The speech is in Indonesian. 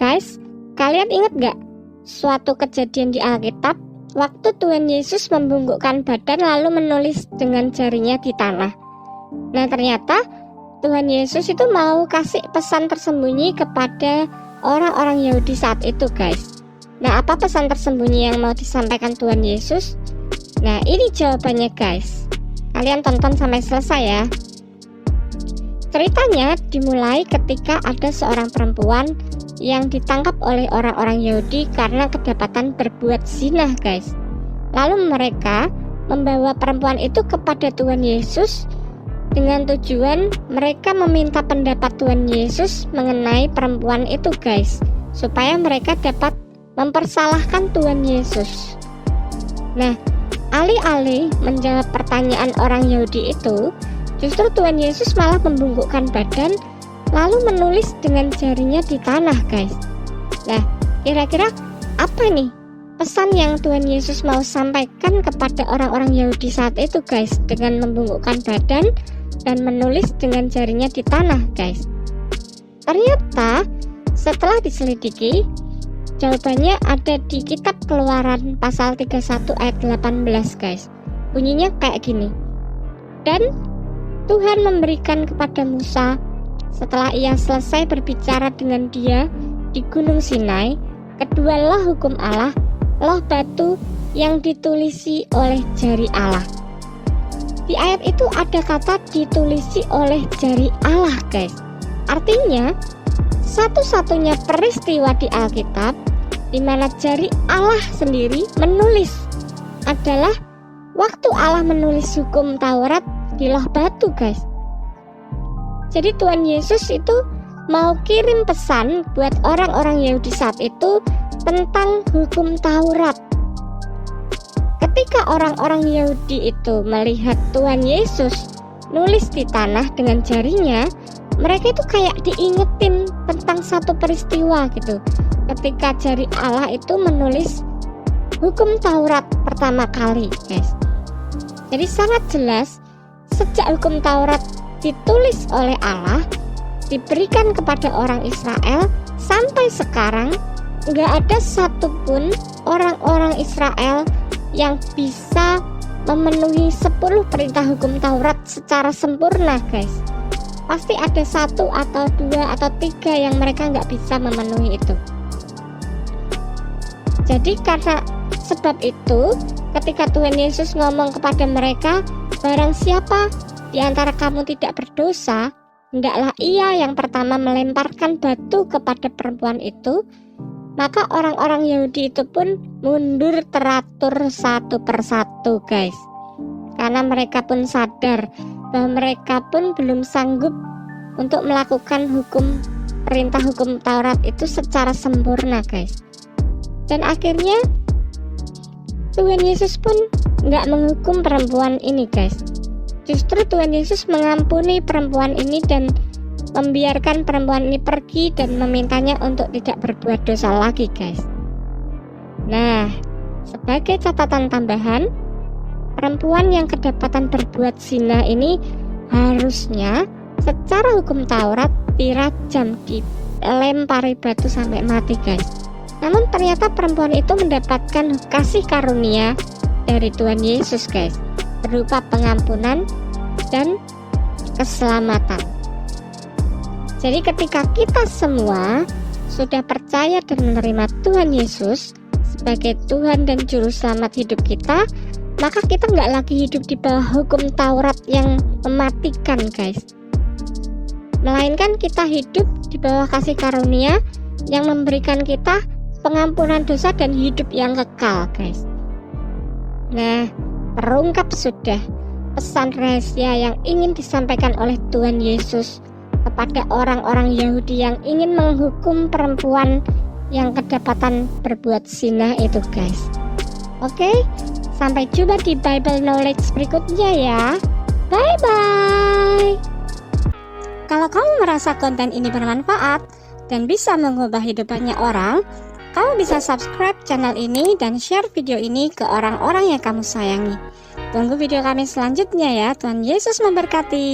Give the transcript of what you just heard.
guys, kalian ingat gak suatu kejadian di Alkitab waktu Tuhan Yesus membungkukkan badan lalu menulis dengan jarinya di tanah. Nah, ternyata Tuhan Yesus itu mau kasih pesan tersembunyi kepada orang-orang Yahudi saat itu, guys. Nah, apa pesan tersembunyi yang mau disampaikan Tuhan Yesus? Nah, ini jawabannya, guys. Kalian tonton sampai selesai ya. Ceritanya dimulai ketika ada seorang perempuan yang ditangkap oleh orang-orang Yahudi karena kedapatan berbuat zina, guys. Lalu mereka membawa perempuan itu kepada Tuhan Yesus dengan tujuan mereka meminta pendapat Tuhan Yesus mengenai perempuan itu, guys, supaya mereka dapat mempersalahkan Tuhan Yesus. Nah, alih-alih menjawab pertanyaan orang Yahudi itu, justru Tuhan Yesus malah membungkukkan badan lalu menulis dengan jarinya di tanah, guys. Nah, kira-kira apa nih pesan yang Tuhan Yesus mau sampaikan kepada orang-orang Yahudi saat itu, guys, dengan membungkukkan badan dan menulis dengan jarinya di tanah, guys? Ternyata setelah diselidiki, jawabannya ada di kitab Keluaran pasal 31 ayat 18, guys. Bunyinya kayak gini. Dan Tuhan memberikan kepada Musa setelah ia selesai berbicara dengan dia di Gunung Sinai, kedua loh hukum Allah, loh batu yang ditulisi oleh jari Allah. Di ayat itu ada kata ditulisi oleh jari Allah, guys. Artinya, satu-satunya peristiwa di Alkitab di mana jari Allah sendiri menulis adalah waktu Allah menulis hukum Taurat di loh batu, guys. Jadi Tuhan Yesus itu mau kirim pesan buat orang-orang Yahudi saat itu tentang hukum Taurat. Ketika orang-orang Yahudi itu melihat Tuhan Yesus nulis di tanah dengan jarinya, mereka itu kayak diingetin tentang satu peristiwa gitu. Ketika jari Allah itu menulis hukum Taurat pertama kali, guys. Jadi sangat jelas sejak hukum Taurat ditulis oleh Allah, diberikan kepada orang Israel, sampai sekarang nggak ada satupun orang-orang Israel yang bisa memenuhi 10 perintah hukum Taurat secara sempurna, guys. Pasti ada 1 atau 2 atau 3 yang mereka nggak bisa memenuhi itu. Jadi karena sebab itu, ketika Tuhan Yesus ngomong kepada mereka, barang siapa di antara kamu tidak berdosa, hendaklah ia yang pertama melemparkan batu kepada perempuan itu. Maka orang-orang Yahudi itu pun mundur teratur satu persatu, guys. Karena mereka pun sadar bahwa mereka pun belum sanggup untuk melakukan perintah hukum Taurat itu secara sempurna, guys. Dan akhirnya Tuhan Yesus pun nggak menghukum perempuan ini, guys. Justru Tuhan Yesus mengampuni perempuan ini dan membiarkan perempuan ini pergi dan memintanya untuk tidak berbuat dosa lagi, guys. Nah, sebagai catatan tambahan, perempuan yang kedapatan berbuat zina ini harusnya secara hukum Taurat dirajam, dilempari batu sampai mati, guys. Namun ternyata perempuan itu mendapatkan kasih karunia dari Tuhan Yesus, guys, berupa pengampunan dan keselamatan. Jadi ketika kita semua sudah percaya dan menerima Tuhan Yesus sebagai Tuhan dan Juru Selamat hidup kita, maka kita nggak lagi hidup di bawah hukum Taurat yang mematikan, guys. Melainkan kita hidup di bawah kasih karunia yang memberikan kita pengampunan dosa dan hidup yang kekal, guys. Nah, terungkap sudah pesan rahasia yang ingin disampaikan oleh Tuhan Yesus kepada orang-orang Yahudi yang ingin menghukum perempuan yang kedapatan berbuat zina itu, guys. Oke, sampai jumpa di Bible Knowledge berikutnya ya. Bye-bye. Kalau kamu merasa konten ini bermanfaat dan bisa mengubah hidup banyak orang, kamu bisa subscribe channel ini dan share video ini ke orang-orang yang kamu sayangi. Tunggu video kami selanjutnya ya. Tuhan Yesus memberkati.